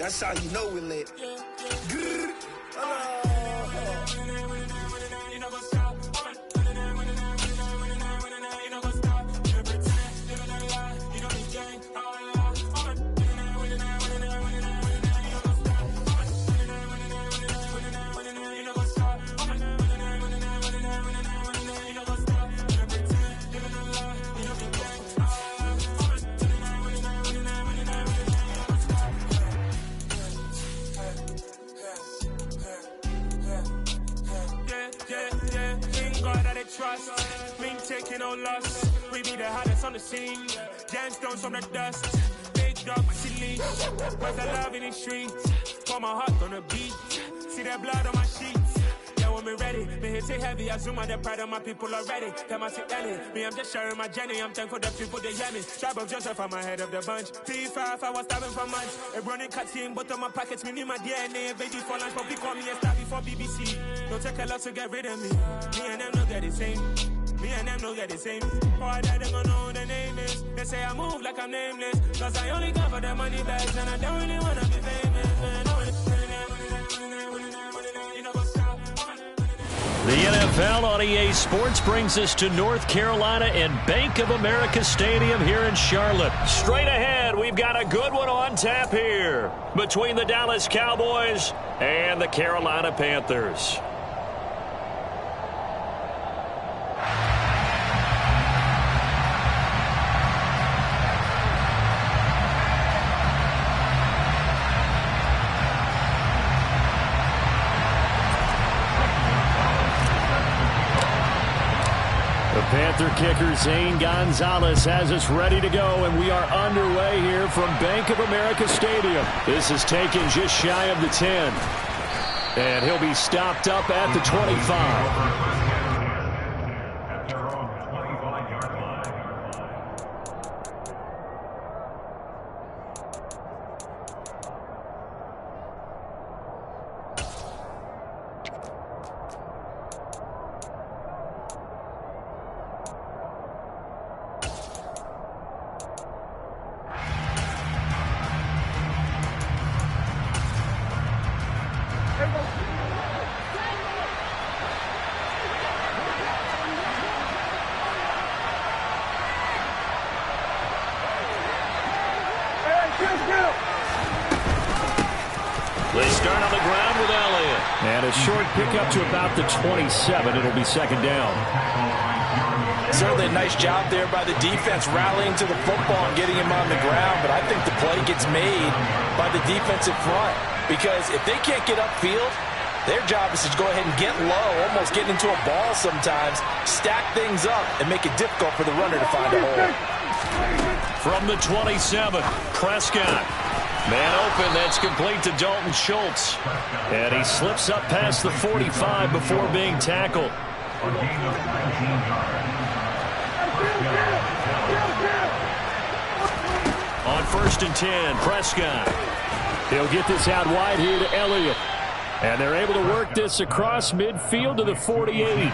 That's how you know we're lit. Trust, we ain't taking no loss. We be the hottest on the scene. Gemstones from the dust. Big dog, silly. Where's the love in the streets? Pour my heart on the beat. See that blood on my sheets. Yeah, when we ready, me hit it heavy. I zoom on the pride of my people already. Them I see Ellie. Me, I'm just sharing my journey. I'm thankful the people they hear me. Tribe of Joseph, I'm ahead of the bunch. P5, I was starving for months. A running cuts in, but on my pockets, me need my DNA. Baby for lunch, but we call me a star before BBC. Don't take a lot to get rid of me. Me and them no get the same. Me and them no get the same. Boy, that they gonna know who the name is. They say I move like I'm nameless. Cause I only come for the money bags. And I don't really wanna be famous, man. The NFL on EA Sports brings us to North Carolina and Bank of America Stadium here in Charlotte. Straight ahead, we've got a good one on tap here between the Dallas Cowboys and the Carolina Panthers. Panther kicker Zane Gonzalez has us ready to go, and we are underway here from Bank of America Stadium. This is taken just shy of the 10, and he'll be stopped up at the 25. They start on the ground with Elliott. And a short pickup to about the 27. It'll be second down. Certainly a nice job there by the defense rallying to the football and getting him on the ground. But I think the play gets made by the defensive front. Because if they can't get upfield, their job is to go ahead and get low, almost get into a ball sometimes, stack things up, and make it difficult for the runner to find a hole. From the 27, Prescott. Man open, that's complete to Dalton Schultz. And he slips up past the 45 before being tackled. On 1st and 10, Prescott. He'll get this out wide here to Elliott. And they're able to work this across midfield to the 48.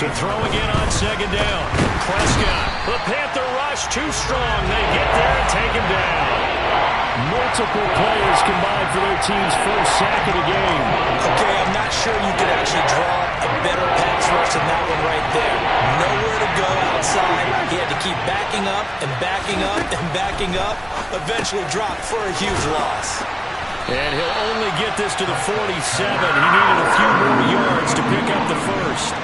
To throw again on second down. Prescott. The Panther rush too strong. They get there and take him down. Multiple players combined for their team's first sack of the game. Okay, I'm not sure you could actually draw a better pass rush than that one right there. Nowhere to go outside. He had to keep backing up and backing up and backing up. Eventually dropped for a huge loss. And he'll only get this to the 47. He needed a few more yards to pick up the first.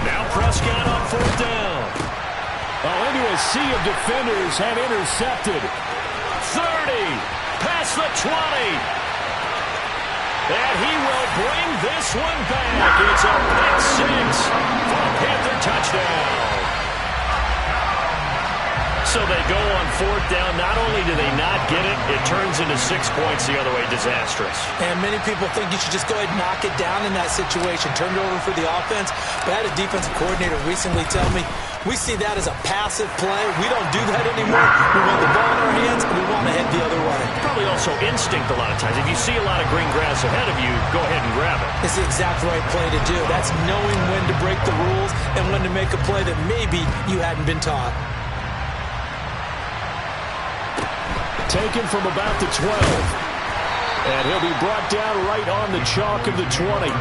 Now Prescott on 4th down. Into a sea of defenders have intercepted. 30, past the 20. And he will bring this one back. It's a pick six for a Panther touchdown. So they go on fourth down, not only do they not get it, it turns into 6 points the other way. Disastrous. And many people think you should just go ahead and knock it down in that situation. Turn it over for the offense. But I had a defensive coordinator recently tell me, we see that as a passive play. We don't do that anymore. We want the ball in our hands, and we want to head the other way. Probably also instinct a lot of times. If you see a lot of green grass ahead of you, go ahead and grab it. It's the exact right play to do. That's knowing when to break the rules and when to make a play that maybe you hadn't been taught. Taken from about the 12. And he'll be brought down right on the chalk of the 20.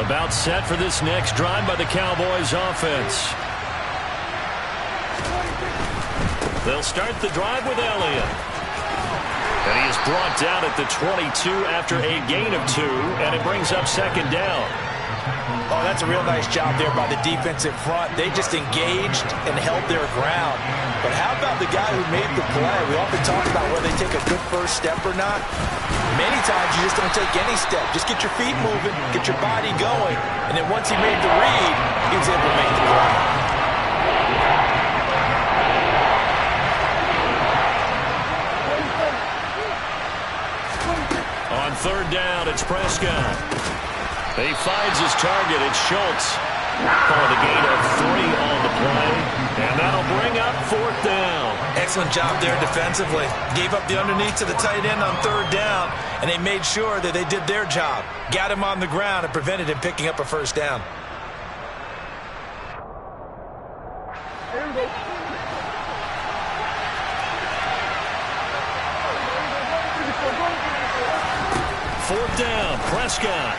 About set for this next drive by the Cowboys offense. They'll start the drive with Elliott. And he is brought down at the 22 after a gain of 2, and it brings up second down. Oh, that's a real nice job there by the defensive front. They just engaged and held their ground. But how about the guy who made the play? We often talk about whether they take a good first step or not. Many times you just don't take any step. Just get your feet moving, get your body going. And then once he made the read, he was able to make the play. On third down, it's Prescott. He finds his target. It's Schultz. For the gain of 3 on the play. And that'll bring up fourth down. Excellent job there defensively. Gave up the underneath to the tight end on third down, and they made sure that they did their job. Got him on the ground and prevented him picking up a first down. Fourth down, Prescott.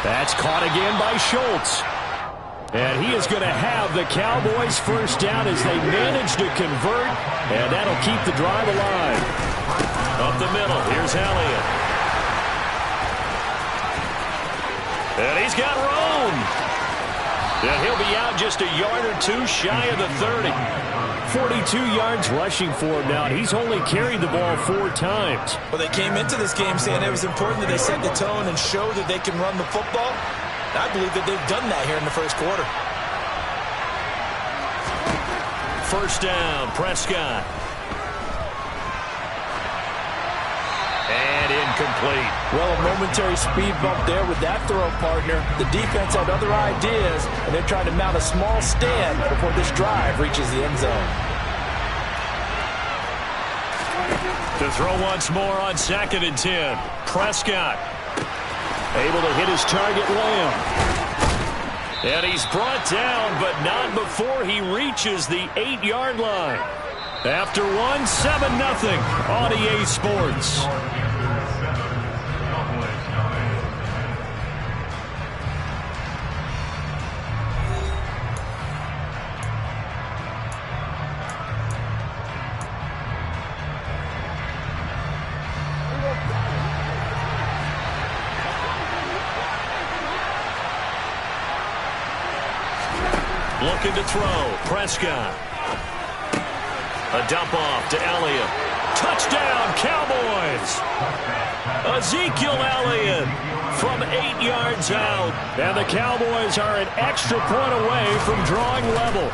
That's caught again by Schultz. And he is going to have the Cowboys first down as they manage to convert. And that'll keep the drive alive. Up the middle, here's Elliott. And he's got room. And he'll be out just a yard or 2 shy of the 30. 42 yards rushing for him now. He's only carried the ball 4 times. Well, they came into this game saying it was important that they set the tone and show that they can run the football. I believe that they've done that here in the first quarter. First down, Prescott. And incomplete. Well, a momentary speed bump there with that throw, partner. The defense had other ideas, and they're trying to mount a small stand before this drive reaches the end zone. To throw once more on 2nd and 10. Prescott able to hit his target, Lamb. And he's brought down, but not before he reaches the 8-yard line. After 7-0 on EA Sports. Looking to throw, Prescott. A dump off to Elliott. Touchdown, Cowboys! Ezekiel Elliott from 8 yards out. And the Cowboys are an extra point away from drawing level.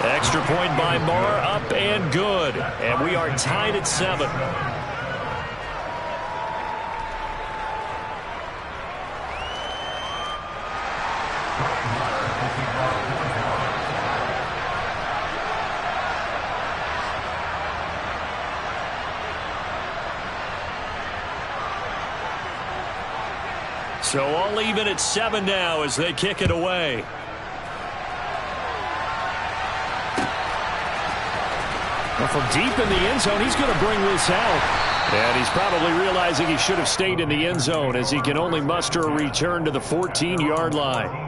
Extra point by Marr, up and good. And we are tied at 7. So all even at 7 now as they kick it away. Well, from deep in the end zone, he's going to bring this out. And he's probably realizing he should have stayed in the end zone as he can only muster a return to the 14-yard line.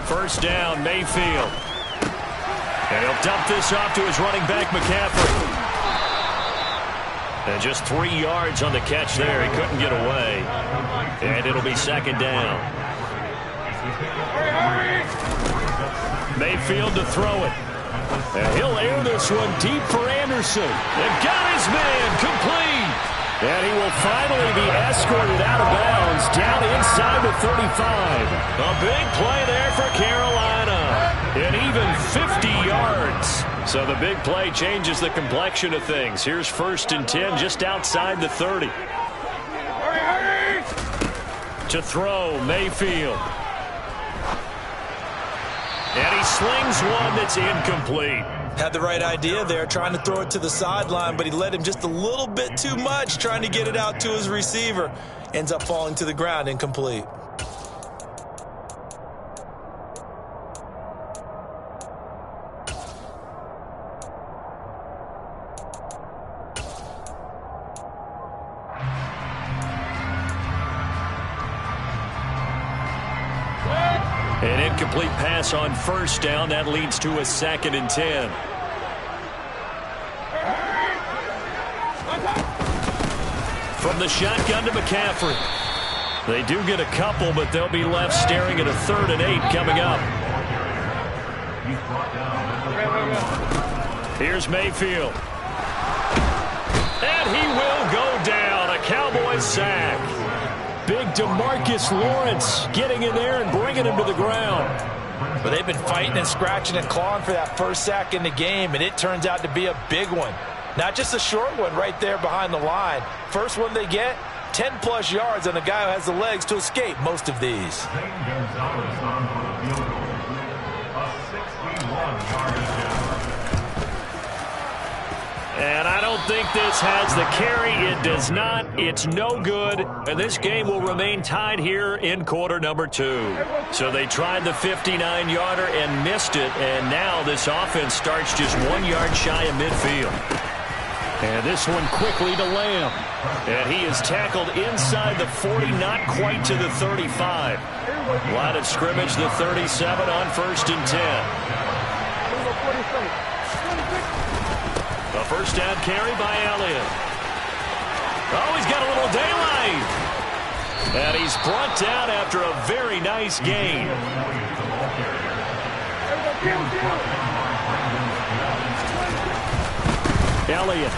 First down, Mayfield. And he'll dump this off to his running back, McCaffrey. And just 3 yards on the catch there. He couldn't get away. And it'll be second down. Mayfield to throw it. And he'll air this one deep for Anderson. And got his man complete. And he will finally be escorted out of bounds down inside the 35. A big play there for Carolina. And even 50 yards. So the big play changes the complexion of things. Here's 1st and 10 just outside the 30. To throw, Mayfield. And he slings one that's incomplete. Had the right idea there, trying to throw it to the sideline, but he let him just a little bit too much, trying to get it out to his receiver. Ends up falling to the ground, incomplete. An incomplete pass on 1st down. That leads to a 2nd and 10. From the shotgun to McCaffrey. They do get a couple, but they'll be left staring at a 3rd and 8 coming up. Here's Mayfield. And he will go down. A Cowboys sack. Big DeMarcus Lawrence getting in there and bringing him to the ground. But they've been fighting and scratching and clawing for that first sack in the game, and it turns out to be a big one. Not just a short one right there behind the line. First one they get, 10-plus yards on a guy who has the legs to escape most of these. And I don't think this has the carry. It does not. It's no good. And this game will remain tied here in quarter number 2. So they tried the 59-yarder and missed it. And now this offense starts just 1 yard shy of midfield. And this one quickly to Lamb. And he is tackled inside the 40, not quite to the 35. Line of scrimmage, the 37 on 1st and 10. A first down carry by Elliott. Oh, he's got a little daylight. And he's brought down after a very nice gain. Elliott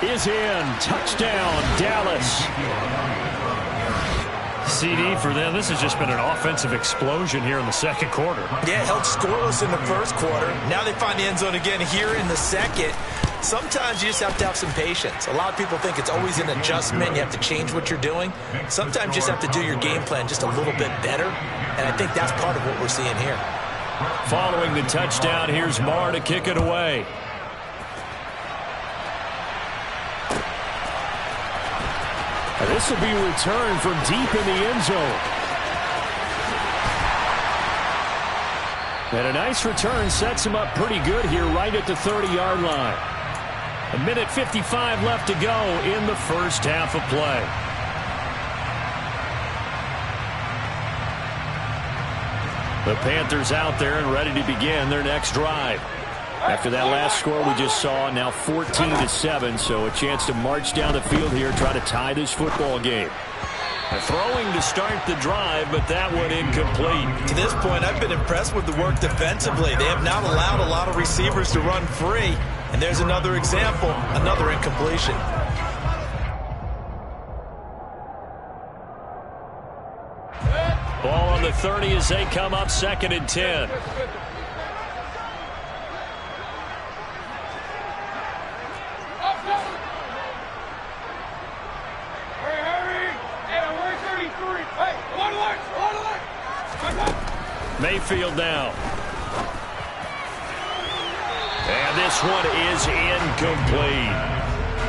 is in. Touchdown, Dallas. CD for them. This has just been an offensive explosion here in the second quarter. Yeah, held scoreless in the first quarter. Now they find the end zone again here in the second. Sometimes you just have to have some patience. A lot of people think it's always an adjustment. You have to change what you're doing. Sometimes you just have to do your game plan just a little bit better. And I think that's part of what we're seeing here. Following the touchdown, here's Marr to kick it away. And this will be returned from deep in the end zone. And a nice return sets him up pretty good here right at the 30-yard line. 1:55 left to go in the first half of play. The Panthers out there and ready to begin their next drive. After that last score we just saw, now 14-7, so a chance to march down the field here, try to tie this football game. Throwing to start the drive, but that one incomplete. To this point, I've been impressed with the work defensively. They have not allowed a lot of receivers to run free. And there's another example, another incompletion. Ball on the 30 as they come up 2nd and 10. Mayfield now. And this one is incomplete.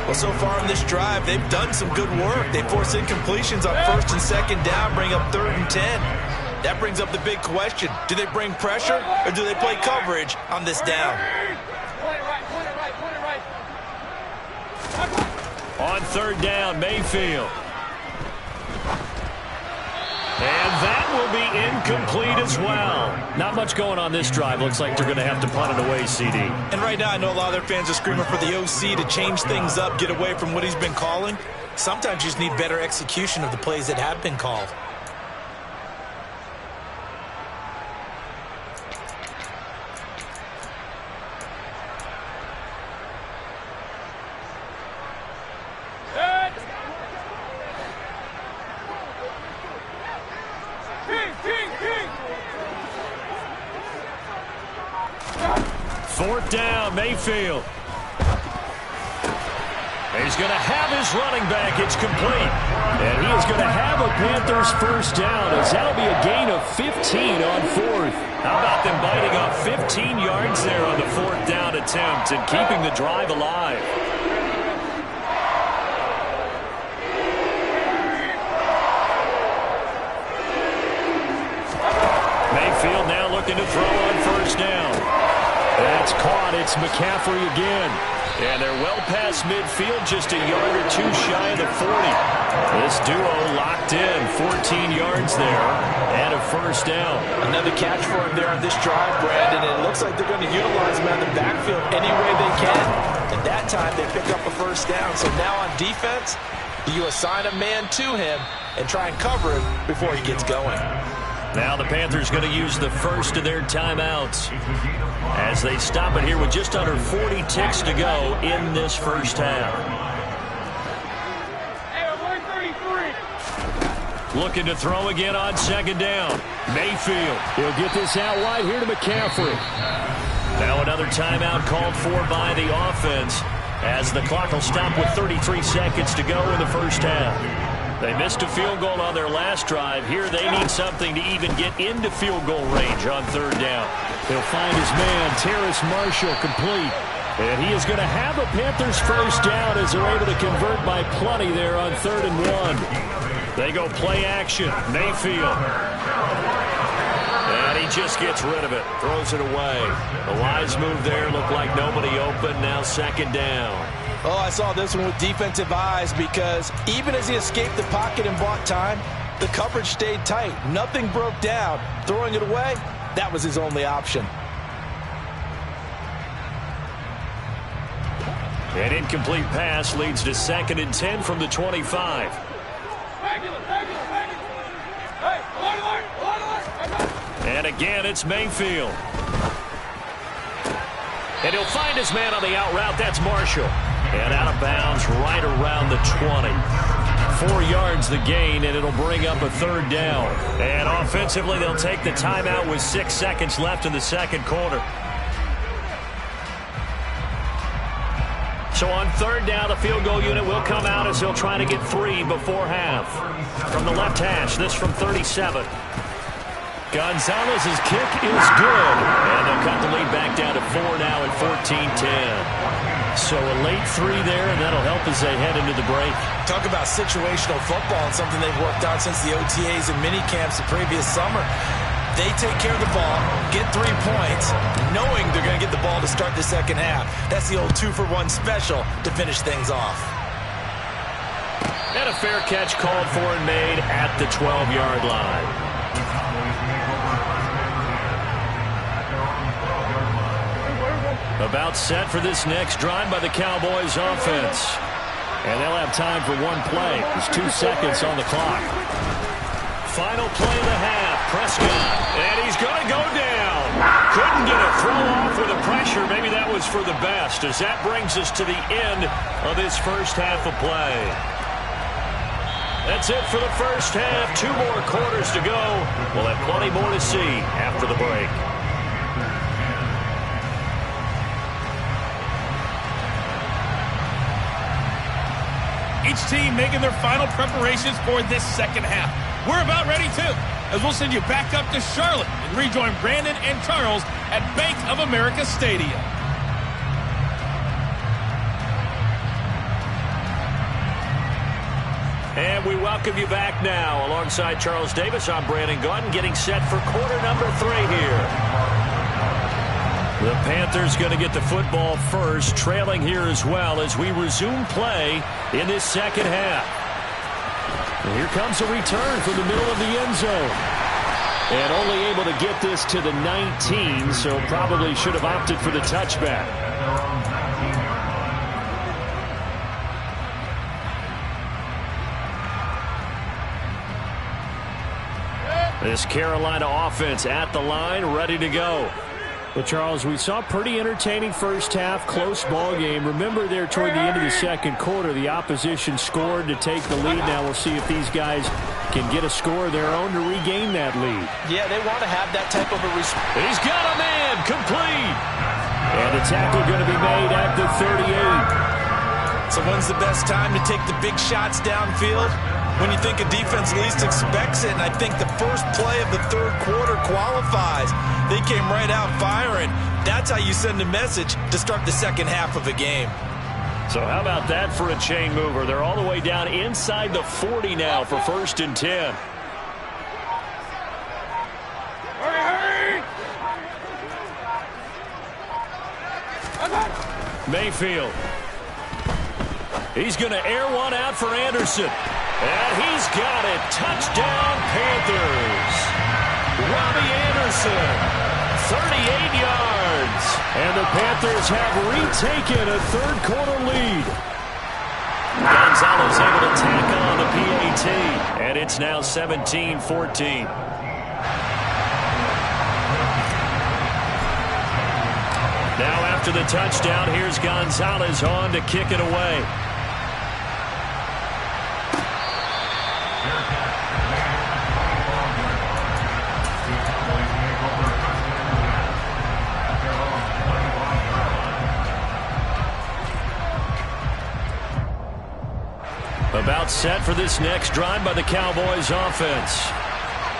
Well, so far in this drive, they've done some good work. They force incompletions on 1st and 2nd down, bring up 3rd and 10. That brings up the big question. Do they bring pressure or do they play coverage on this down? On 3rd down, Mayfield. And that will be incomplete as well. Not much going on this drive. Looks like they're going to have to punt it away, CD. And right now, I know a lot of their fans are screaming for the OC to change things up, get away from what he's been calling. Sometimes you just need better execution of the plays that have been called. Fourth down, Mayfield. He's going to have his running back. It's complete. And he is going to have a Panthers first down, as that'll be a gain of 15 on fourth. How about them biting off 15 yards there on the fourth down attempt and keeping the drive alive? Mayfield now looking to throw on first down. That's caught. It's McCaffrey again. And they're well past midfield, just a yard or two shy of the 40. This duo locked in, 14 yards there, and a first down. Another catch for him there on this drive, Brandon, and it looks like they're going to utilize him out of the backfield any way they can. At that time, they pick up a first down. So now on defense, you assign a man to him and try and cover him before he gets going. Now the Panthers going to use the first of their timeouts as they stop it here with just under 40 ticks to go in this first half. Looking to throw again on second down. Mayfield. He'll get this out wide here to McCaffrey. Now another timeout called for by the offense as the clock will stop with 33 seconds to go in the first half. They missed a field goal on their last drive. Here they need something to even get into field goal range on third down. He'll find his man, Terrace Marshall, complete. And he is going to have a Panthers first down as they're able to convert by plenty there on 3rd and 1. They go play action. Mayfield. And he just gets rid of it. Throws it away. A wise move there. Looked like nobody open. Now second down. Oh, I saw this one with defensive eyes because even as he escaped the pocket and bought time, the coverage stayed tight. Nothing broke down. Throwing it away, that was his only option. An incomplete pass leads to 2nd and 10 from the 25. And again, it's Mayfield. And he'll find his man on the out route. That's Marshall. And out of bounds right around the 20. 4 yards the gain, and it'll bring up a third down. And offensively, they'll take the timeout with 6 seconds left in the second quarter. So on third down, the field goal unit will come out as he'll try to get 3 before half. From the left hash, this from 37. Gonzalez's kick is good. And they'll cut the lead back down to 4 now at 14-10. So a late 3 there, and that'll help as they head into the break. Talk about situational football and something they've worked on since the OTAs and mini camps the previous summer. They take care of the ball, get 3 points, knowing they're going to get the ball to start the second half. That's the old 2-for-1 special to finish things off. And a fair catch called for and made at the 12-yard line. About set for this next drive by the Cowboys offense. And they'll have time for 1 play. There's 2 seconds on the clock. Final play of the half. Prescott. And he's going to go down. Couldn't get a throw off with the pressure. Maybe that was for the best, as that brings us to the end of this first half of play. That's it for the first half. 2 more quarters to go. We'll have plenty more to see after the break. Each team making their final preparations for this second half. We're about ready too, as we'll send you back up to Charlotte and rejoin Brandon and Charles at Bank of America Stadium. And we welcome you back now. Alongside Charles Davis, I'm Brandon Gaudin, getting set for quarter number 3 here. The Panthers going to get the football first, trailing here as well as we resume play in this second half. And here comes a return from the middle of the end zone. And only able to get this to the 19, so probably should have opted for the touchback. This Carolina offense at the line, ready to go. Well, Charles, we saw pretty entertaining first half, close ball game. Remember there toward the end of the second quarter, the opposition scored to take the lead. Now we'll see if these guys can get a score of their own to regain that lead. Yeah, they want to have that type of a response. He's got a man, complete. And the tackle going to be made at the 38. So when's the best time to take the big shots downfield? When you think a defense least expects it, and I think the first play of the third quarter qualifies. They came right out firing. That's how you send a message to start the second half of a game. So how about that for a chain mover? They're all the way down inside the 40 now for 1st and 10. Mayfield. He's going to air one out for Anderson. And he's got it. Touchdown, Panthers. Robbie Anderson, 38 yards. And the Panthers have retaken a third-quarter lead. Gonzalez able to tack on the PAT. And it's now 17-14. Now after the touchdown, here's Gonzalez on to kick it away. About set for this next drive by the Cowboys offense.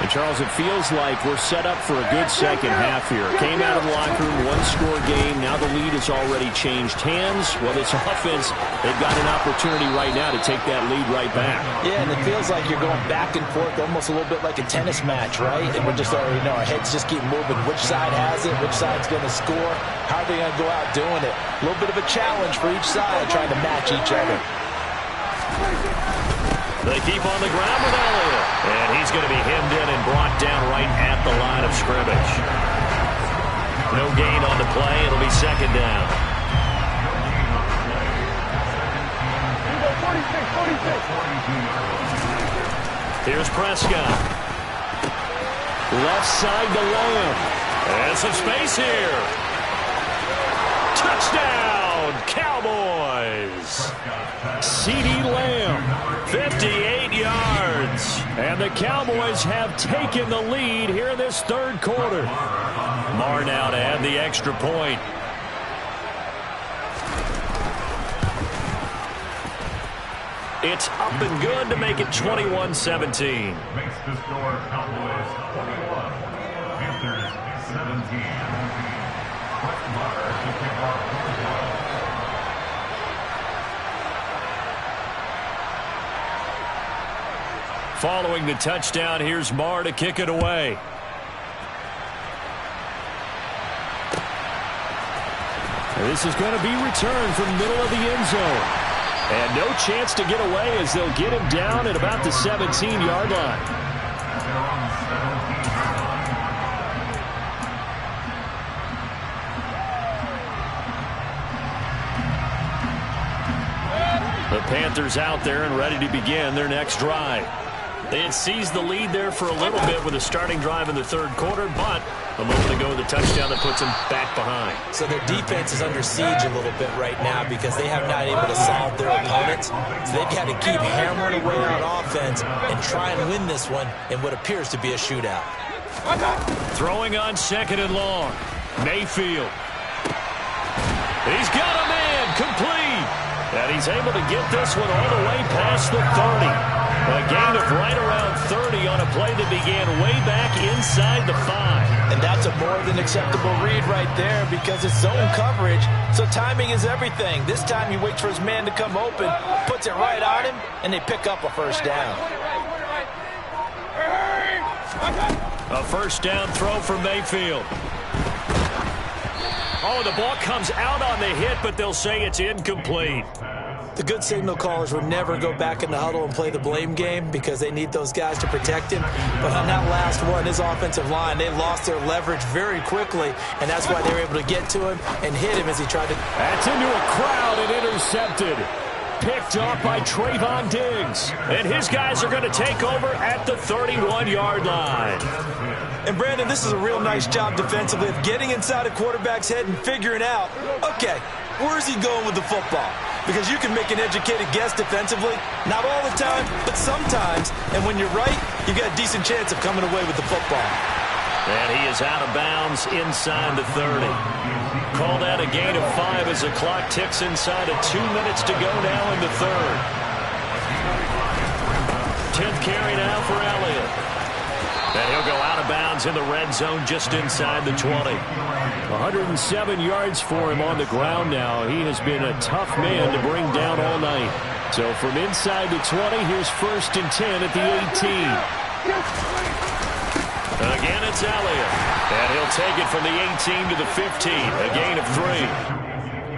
And Charles, it feels like we're set up for a good second half here. Came out of the locker room, one-score game. Now the lead has already changed hands. Well, this offense, they've got an opportunity right now to take that lead right back. Yeah, and it feels like you're going back and forth, almost a little bit like a tennis match, right? And we're just already know our heads just keep moving. Which side has it? Which side's going to score? How are they going to go out doing it? A little bit of a challenge for each side, trying to match each other. They keep on the ground with Elliott. And he's going to be hemmed in and brought down right at the line of scrimmage. No gain on the play. It'll be second down. 46. Here's Prescott. Left side to Lamb. And some space here. Touchdown, Cowboys. CeeDee Lamb, 58 yards. And the Cowboys have taken the lead here in this third quarter. Marr now to add the extra point. It's up and good to make it 21-17. Makes the score Cowboys 21, Panthers 17. Following the touchdown, here's Marr to kick it away. This is going to be returned from middle of the end zone. And no chance to get away as they'll get him down at about the 17-yard line. The Panthers out there and ready to begin their next drive. They had seized the lead there for a little bit with a starting drive in the third quarter, but a moment ago the touchdown that puts them back behind. So their defense is under siege a little bit right now because they have not able to solve their opponents. So they've got to keep hammering away on offense and try and win this one in what appears to be a shootout. Throwing on second and long. Mayfield. He's got a man, complete. And he's able to get this one all the way past the 30. A gain of right around 30 on a play that began way back inside the 5. And that's a more than acceptable read right there because it's zone coverage, so timing is everything. This time he waits for his man to come open, puts it right on him, and they pick up a first down. A first down throw for Mayfield. Oh, the ball comes out on the hit, but they'll say it's incomplete. The good signal callers would never go back in the huddle and play the blame game because they need those guys to protect him. But on that last one, his offensive line, they lost their leverage very quickly, and that's why they were able to get to him and hit him as he tried to... That's into a crowd and intercepted. Picked off by Trayvon Diggs. And his guys are going to take over at the 31-yard line. And, Brandon, this is a real nice job defensively of getting inside a quarterback's head and figuring out, okay, where's he going with the football? Because you can make an educated guess defensively. Not all the time, but sometimes. And when you're right, you've got a decent chance of coming away with the football. And he is out of bounds inside the 30. Called out a gain of 5 as the clock ticks inside of 2 minutes to go now in the third. 10th carry now for Elliott. And he'll go out of bounds in the red zone just inside the 20. 107 yards for him on the ground now. He has been a tough man to bring down all night. So from inside the 20, here's 1st and 10 at the 18. Again, it's Elliott. And he'll take it from the 18 to the 15, a gain of 3.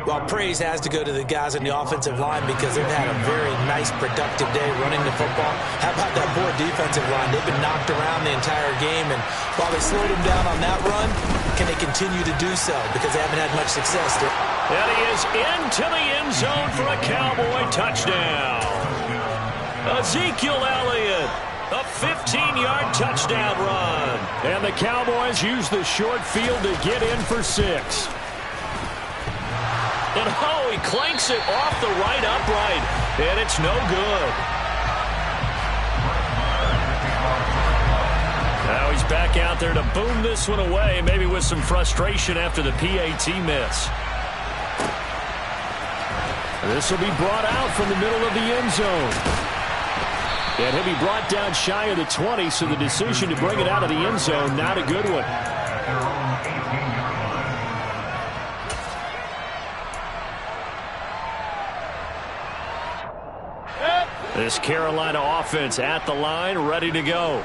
Well, praise has to go to the guys on the offensive line because they've had a very nice, productive day running the football. How about that poor defensive line? They've been knocked around the entire game, and while they slowed them down on that run, can they continue to do so? Because they haven't had much success. And he is into the end zone for a Cowboy touchdown. Ezekiel Elliott. A 15-yard touchdown run. And the Cowboys use the short field to get in for 6. And oh, he clanks it off the right upright. And it's no good. Now he's back out there to boom this one away, maybe with some frustration after the PAT miss. This will be brought out from the middle of the end zone. And he'll be brought down shy of the 20, so the decision to bring it out of the end zone, not a good one. This Carolina offense at the line, ready to go.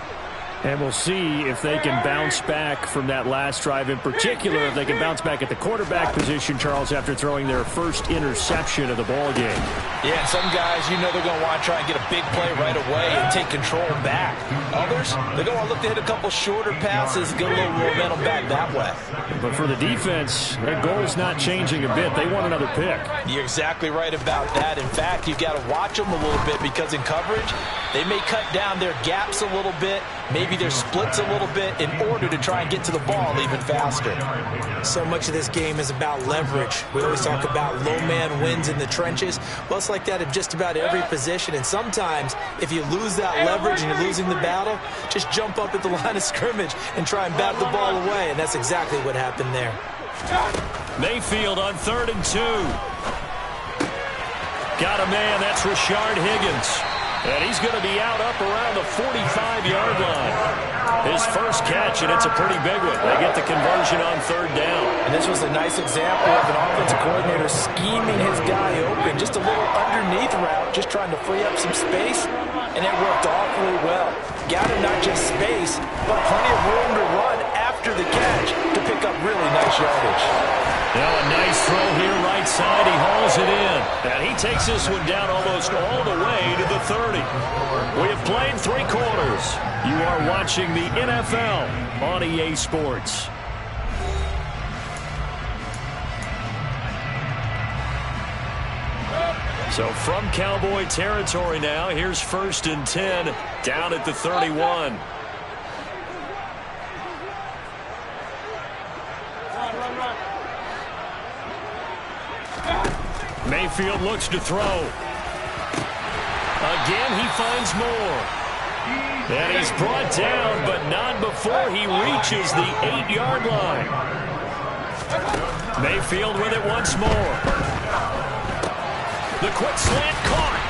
And we'll see if they can bounce back from that last drive, in particular if they can bounce back at the quarterback position, Charles, after throwing their first interception of the ball game. Yeah, and some guys, you know they're going to want to try and get a big play right away and take control back. Others, they're going to want to look to hit a couple shorter passes, get a little momentum back that way. But for the defense, their goal is not changing a bit. They want another pick. You're exactly right about that. In fact, you've got to watch them a little bit because in coverage, they may cut down their gaps a little bit, maybe their splits a little bit in order to try and get to the ball even faster. So much of this game is about leverage. We always talk about low man wins in the trenches. Well, it's like that in just about every position. And sometimes if you lose that leverage and you're losing the battle, just jump up at the line of scrimmage and try and bat the ball away. And that's exactly what happened there. Mayfield on 3rd and 2. Got a man, that's Rashard Higgins. And he's going to be out up around the 45-yard line. His first catch, and it's a pretty big one. They get the conversion on 3rd down. And this was a nice example of an offensive coordinator scheming his guy open. Just a little underneath route, just trying to free up some space, and it worked awfully well. Got him not just space, but plenty of room to run after the catch to pick up really nice yardage. Now a nice throw here right side. He hauls it in. And he takes this one down almost all the way to the 30. We have played 3 quarters. You are watching the NFL on EA Sports. So from Cowboy territory now, here's 1st and 10 down at the 31. Mayfield looks to throw. Again, he finds more. And he's brought down, but not before he reaches the 8-yard line. Mayfield with it once more. The quick slant caught.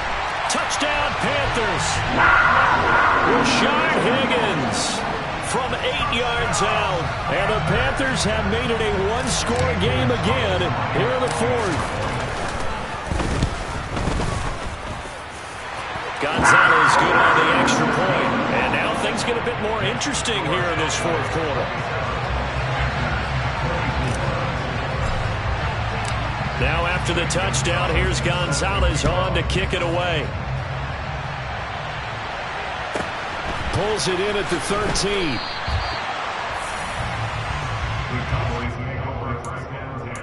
Touchdown, Panthers. Rashard Higgins from 8 yards out. And the Panthers have made it a one-score game again here in the 4th. Gonzalez good on the extra point. And now things get a bit more interesting here in this 4th quarter. Now after the touchdown, here's Gonzalez on to kick it away. Pulls it in at the 13. The Cowboys make over a first and 10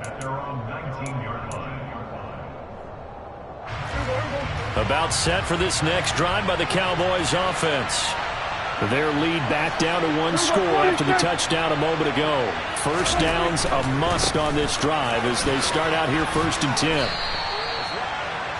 at their own 19-yard line. About set for this next drive by the Cowboys offense. Their lead back down to one score after the touchdown a moment ago. First down's a must on this drive as they start out here 1st and 10.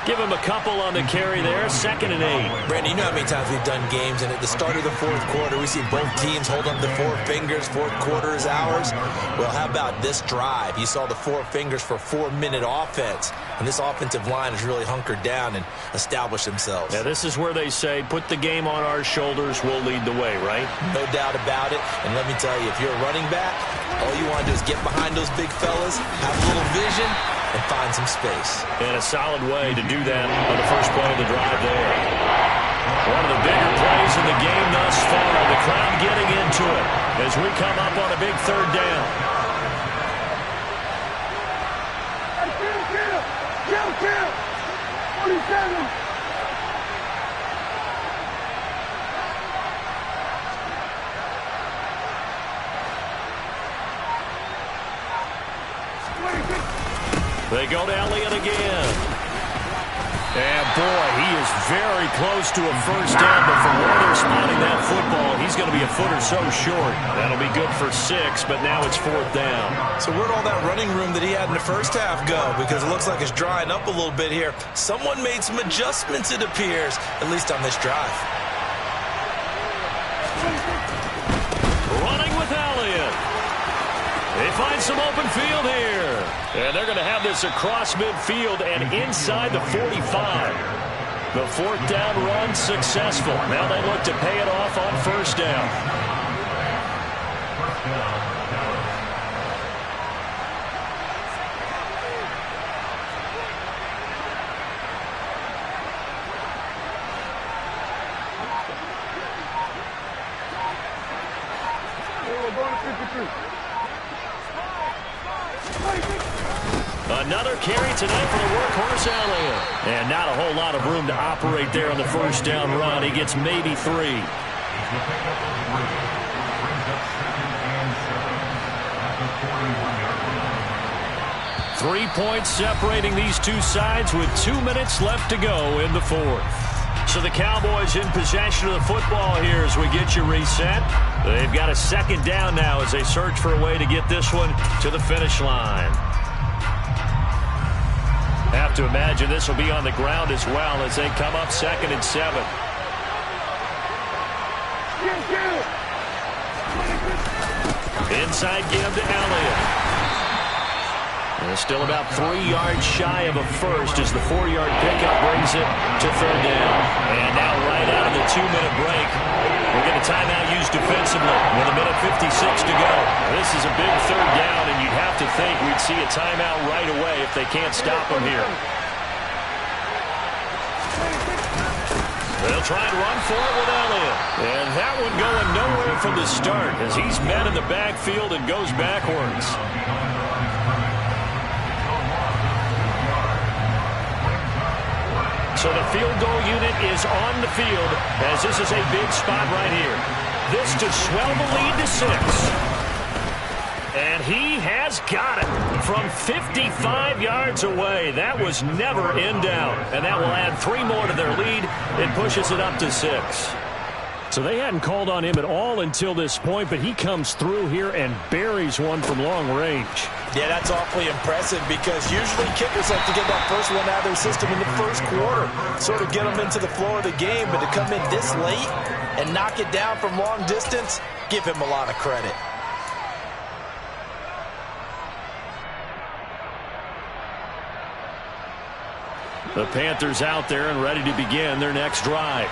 Give him a couple on the carry there, 2nd and 8. Brandon, you know how many times we've done games, and at the start of the 4th quarter, we see both teams hold up the 4 fingers, 4th quarter is ours. Well, how about this drive? You saw the 4 fingers for 4-minute offense, and this offensive line has really hunkered down and established themselves. Yeah, this is where they say, put the game on our shoulders, we'll lead the way, right? No doubt about it, and let me tell you, if you're a running back, all you want to do is get behind those big fellas, have a little vision, and find some space. And a solid way to do that on the first play of the drive there. One of the bigger plays in the game thus far. The crowd getting into it as we come up on a big 3rd down. Kill! 47! They go to Elliott again. And boy, he is very close to a first down, but from where they're spotting that football, he's going to be a foot or so short. That'll be good for 6, but now it's 4th down. So where'd all that running room that he had in the first half go? Because it looks like it's drying up a little bit here. Someone made some adjustments, it appears, at least on this drive. Running with Elliott. They find some open field here. And they're going to have this across midfield and inside the 45. The 4th down run successful. Now they look to pay it off on 1st down. First down, Dallas. We're going to 53. Another carry tonight for the workhorse Elliott. And not a whole lot of room to operate there on the first down run. He gets maybe 3. He's the pickup of 3. Brings up 2nd and 7 at the 41-yard line. 3 points separating these two sides with 2 minutes left to go in the 4th. So the Cowboys in possession of the football here as we get you reset. They've got a 2nd down now as they search for a way to get this one to the finish line. Have to imagine this will be on the ground as well as they come up 2nd and 7. Inside give to Elliott. And still about 3 yards shy of a first as the 4-yard pickup brings it to 3rd down. And now right out of the 2-minute break, we'll get a timeout used defensively with 1:56 to go. This is a big 3rd down, and you'd have to think we'd see a timeout right away if they can't stop them here. They'll try and run for it with Elliott. And that one going nowhere from the start as he's met in the backfield and goes backwards. So the field goal unit is on the field as this is a big spot right here. This to swell the lead to 6. And he has got it from 55 yards away. That was never in doubt. And that will add 3 more to their lead. It pushes it up to 6. So they hadn't called on him at all until this point, but he comes through here and buries one from long range. Yeah, that's awfully impressive because usually kickers like to get that first one out of their system in the first quarter, sort of get them into the flow of the game, but to come in this late and knock it down from long distance, give him a lot of credit. The Panthers out there and ready to begin their next drive.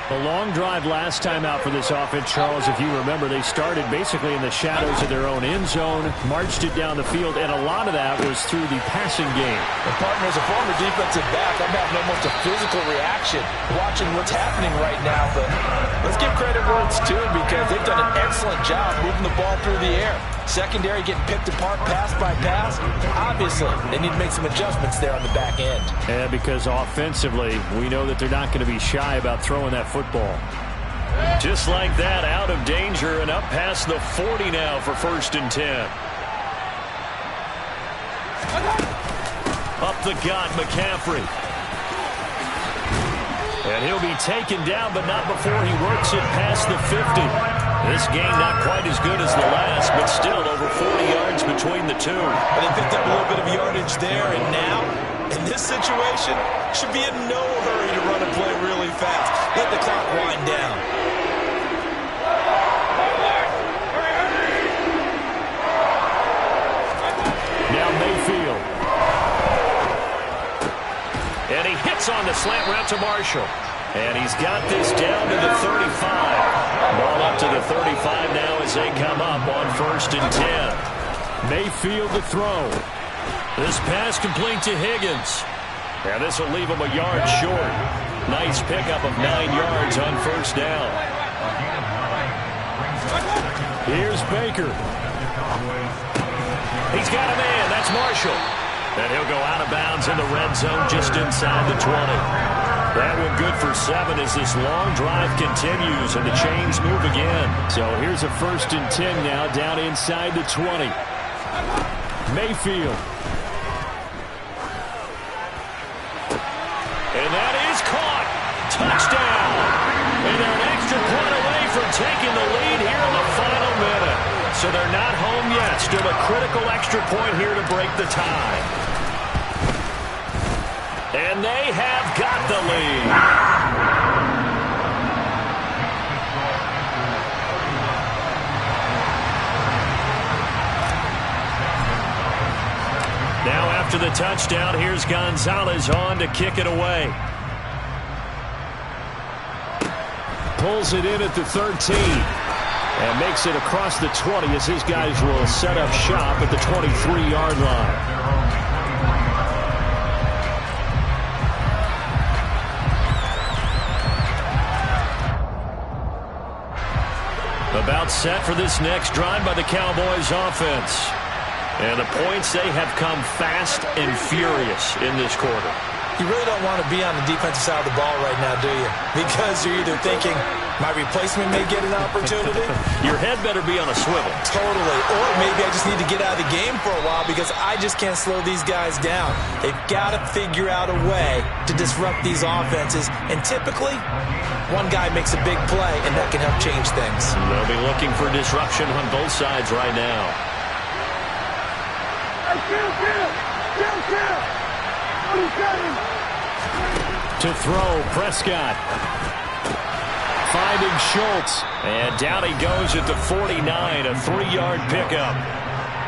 A long drive last time out for this offense, Charles. If you remember, they started basically in the shadows of their own end zone, marched it down the field, and a lot of that was through the passing game. And partner, as a former defensive back, I'm having almost a physical reaction watching what's happening right now. But let's give credit where it's due because they've done an excellent job moving the ball through the air. Secondary getting picked apart pass by pass. Obviously, they need to make some adjustments there on the back end. Yeah, because offensively, we know that they're not going to be shy about throwing that football. Just like that, out of danger and up past the 40 now for 1st and 10. Up the gut, McCaffrey. And he'll be taken down, but not before he works it past the 50. This game not quite as good as the last, but still over 40 yards between the two. But they picked up a little bit of yardage there, and now, in this situation, should be in no hurry to run a play really fast. Let the clock wind down. Now Mayfield. And he hits on the slant route to Marshall. And he's got this down to the 35. Ball up to the 35 now as they come up on 1st and 10. Mayfield to throw. This pass complete to Higgins. And this will leave him a yard short. Nice pickup of 9 yards on 1st down. Here's Baker. He's got a man. That's Marshall. And he'll go out of bounds in the red zone just inside the 20. That one good for 7 as this long drive continues and the chains move again. So here's a 1st and 10 now down inside the 20. Mayfield. And that is caught. Touchdown. And they're an extra point away from taking the lead here in the final minute. So they're not home yet. Still a critical extra point here to break the tie. And they have got the lead. Now after the touchdown, here's Gonzalez on to kick it away. Pulls it in at the 13. And makes it across the 20 as his guys will set up shop at the 23-yard line. About set for this next drive by the Cowboys offense. And the points, they have come fast and furious in this quarter. You really don't want to be on the defensive side of the ball right now, do you? Because you're either thinking, my replacement may get an opportunity. Your head better be on a swivel. Totally. Or maybe I just need to get out of the game for a while because I just can't slow these guys down. They've got to figure out a way to disrupt these offenses. And typically, one guy makes a big play, and that can help change things. They'll be looking for disruption on both sides right now. To throw, Prescott. Finding Schultz. And down he goes at the 49, a 3-yard pickup.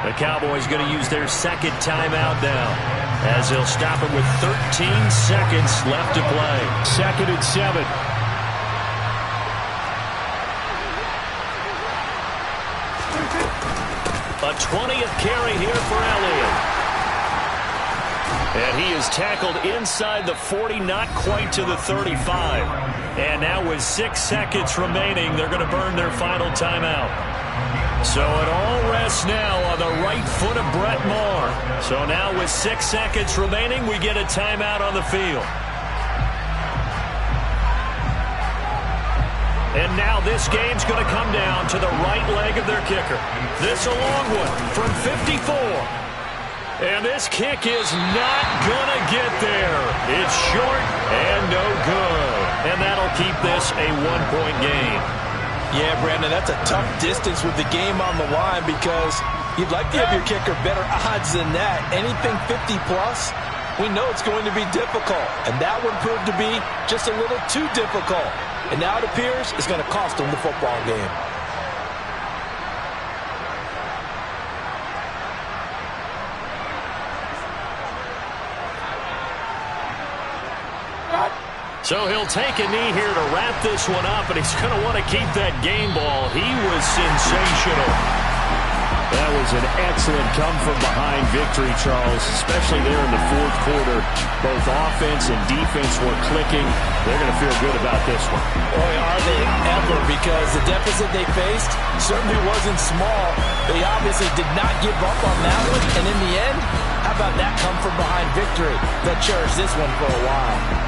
The Cowboys going to use their second timeout now, as they'll stop it with 13 seconds left to play. 2nd and 7. A 20th carry here for Elliott. And he is tackled inside the 40, not quite to the 35. And now with 6 seconds remaining, they're going to burn their final timeout. So it all rests now on the right foot of Brett Maher. So now with 6 seconds remaining, we get a timeout on the field. And now this game's going to come down to the right leg of their kicker. This a long one from 54. And this kick is not going to get there. It's short and no good. And that'll keep this a 1-point game. Yeah, Brandon, that's a tough distance with the game on the line because you'd like to have your kicker better odds than that. Anything 50-plus, we know it's going to be difficult. And that one proved to be just a little too difficult. And now it appears it's going to cost them the football game. So he'll take a knee here to wrap this one up, and he's going to want to keep that game ball. He was sensational. That was an excellent come-from-behind victory, Charles, especially there in the fourth quarter. Both offense and defense were clicking. They're going to feel good about this one. Boy, are they ever, because the deficit they faced certainly wasn't small. They obviously did not give up on that one, and in the end, how about that come from behind victory? They'll cherish this one for a while.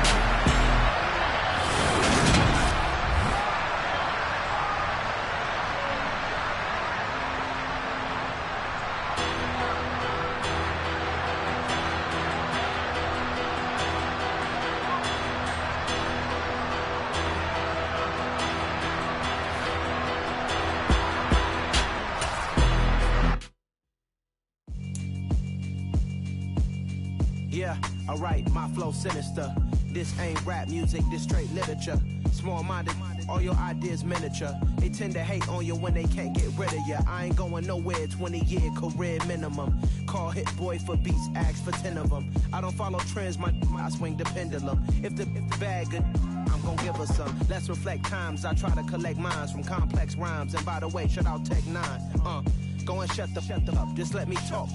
Yeah, alright, my flow sinister. This ain't rap music, this straight literature. Small-minded, all your ideas miniature. They tend to hate on you when they can't get rid of you. I ain't going nowhere, 20-year career minimum. Call hit boy for beats, ask for 10 of them. I don't follow trends, I swing the pendulum. If the bag good, I'm gon' give her some. Let's reflect times, I try to collect minds from complex rhymes. And by the way, shout out Tech 9. Go and shut the up, just let me talk.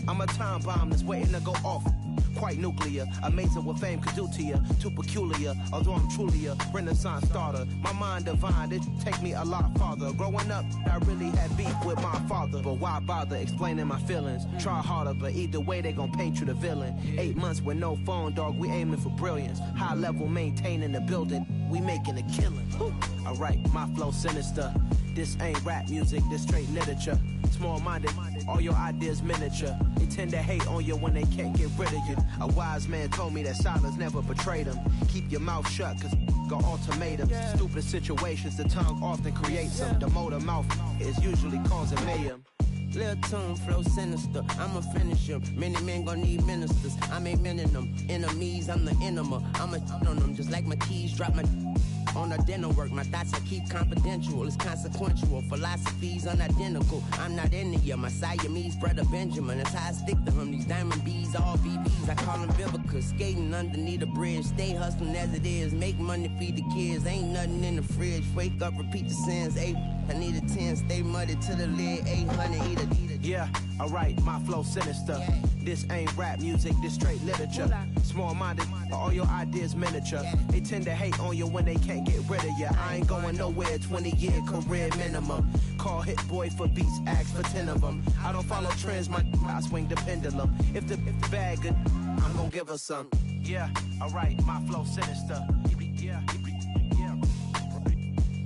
I'm a time bomb that's waiting to go off. Quite nuclear, amazing what fame could do to you. Too peculiar, although I'm truly a renaissance starter. My mind divine, it take me a lot farther. Growing up, I really had beef with my father. But why bother explaining my feelings? Try harder, but either way they gon' paint you the villain. 8 months with no phone, dog, we aiming for brilliance. High level maintaining the building, we making a killing. Alright, my flow sinister. This ain't rap music, this straight literature. Small-minded, all your ideas miniature. They tend to hate on you when they can't get rid of you. A wise man told me that silence never betrayed him. Keep your mouth shut, cause got ultimatums. Stupid situations, the tongue often creates them. The motor mouth is usually causing mayhem. Lil' tune, flow sinister, I'ma finish him. Many men gon' need ministers, I'm aiming them. Enemies, I'm the enema. I'ma on them, just like my keys, drop my on the dinner work. My thoughts I keep confidential, it's consequential. Philosophies unidentical, I'm not into you. My Siamese brother Benjamin, that's how I stick to him. These diamond bees, all BBs, I call them Vivica. Skating underneath the bridge, stay hustling as it is. Make money, feed the kids, ain't nothing in the fridge. Wake up, repeat the sins, I need a 10, stay muddy to the lid, 800, eat a. Yeah, alright, my flow sinister. This ain't rap music, this straight literature. Small-minded, all your ideas miniature. They tend to hate on you when they can't get rid of you. I ain't going nowhere, 20-year career minimum. Call hit boy for beats, ask for 10 of them. I don't follow trends, I swing the pendulum. If the bag good, I'm gon' give her some. Yeah, alright, my flow sinister.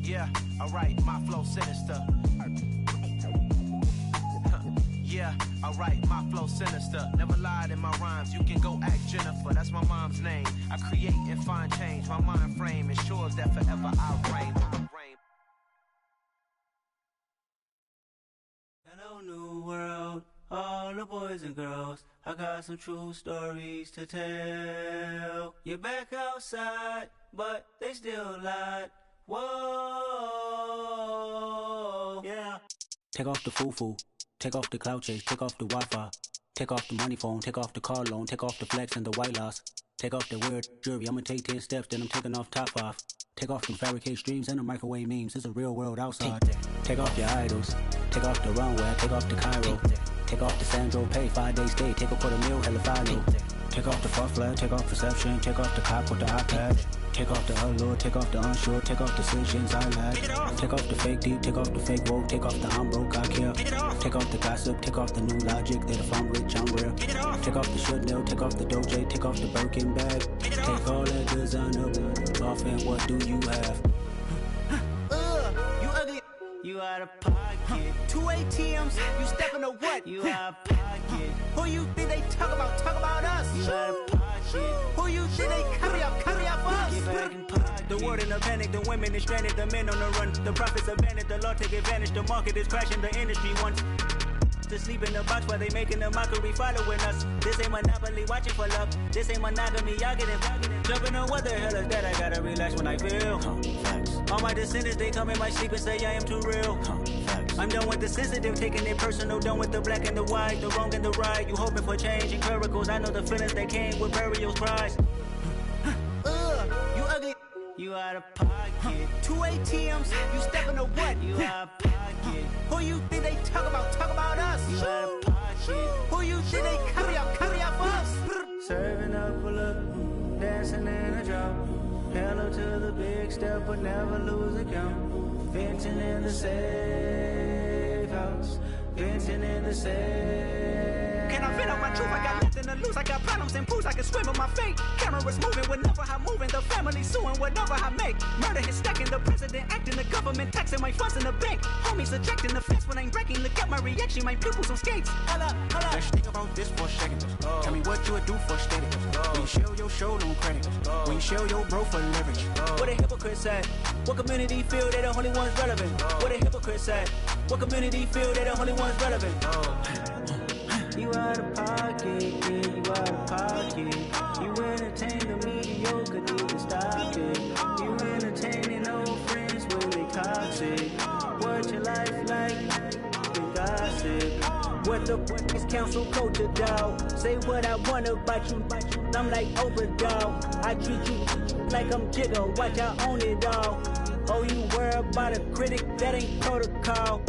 Yeah, alright, my flow sinister. Yeah, alright, my flow sinister. Never lied in my rhymes, you can go ask Jennifer. That's my mom's name. I create and find change. My mind frame ensures that forever I reign. Hello, new world, all the boys and girls. I got some true stories to tell. You're back outside, but they still lied. Whoa, yeah. Take off the foo-foo. Take off the cloud chase, take off the Wi-Fi. Take off the money phone, take off the car loan, take off the flex and the white loss. Take off the weird jewelry, I'ma take 10 steps, then I'm taking off top 5. Take off them fabricate streams and the microwave memes, it's a real world outside. Take off your idols, take off the runway, take off the Cairo. Take off the Sandro pay, 5 days stay, take a $250,000, hella final. Take off the fuck flag, take off perception, take off the cop with the iPad. Take off the allure, take off the unsure, take off decisions I lack. Take off the fake deep, take off the fake woke, take off the I'm broke, I care. Take off the gossip, take off the new logic, that if I'm rich, I'm real. Take off the Chanel, take off the Doja, take off the Birkin bag. Take all that designer off and what do you have? You ugly. You out of pocket. 2 ATMs, you stepping to what? You out of pocket. Who you think they talk about? Talk about us. You out of pocket. Who you think they carry up for us? Get back in pocket. The world in a panic, the women is stranded, the men on the run. The profits abandoned, the law take advantage. The market is crashing, the industry wants to sleep in the box while they making a mockery following us. This ain't Monopoly, watching for love. This ain't monogamy, y'all getting jumping on what the hell is that? I gotta relax when I feel. All my descendants, they come in my sleep and say I am too real. I'm done with the sensitive, taking it personal. Done with the black and the white, the wrong and the right. You hoping for change and miracles. I know the feelings that came with burial cries. You ugly. You out of pocket. 2 ATMs, you stepping to what? You out of pocket. Who you think they talk about? Talk about us. You out of pocket. Who you think they carry up for us? Serving up a look, dancing in a drop. Hello to the big step, but never lose a count. Venting in the safe house. nothing in the same. Can I vent out my truth? I got nothing to lose. I got problems and pools. I can swim with my fate. Cameras moving whenever I'm moving. The family suing whatever I make. Murder is stacking. The president acting. The government taxing my funds in the bank. Homies subtracting the fence when I'm breaking. Look at my reaction. My pupils on skates. Hold up, hold up. Let's think about this for a second. Tell me what you would do for steady. When you show your show no credit. When you show your bro for leverage. What a hypocrite said. What community feel they the only ones relevant? What a hypocrite said. What community feel they the only ones relevant? You out of pocket, yeah, you out of pocket. You entertain the mediocre, need to stop it. You entertaining old friends when they toxic. What your life like? You gossip. What the fuck is council culture, dog? Say what I want about you. I'm like overdog. I treat you like I'm Jigga. Watch I own it all. Oh, you worry about a critic? That ain't protocol.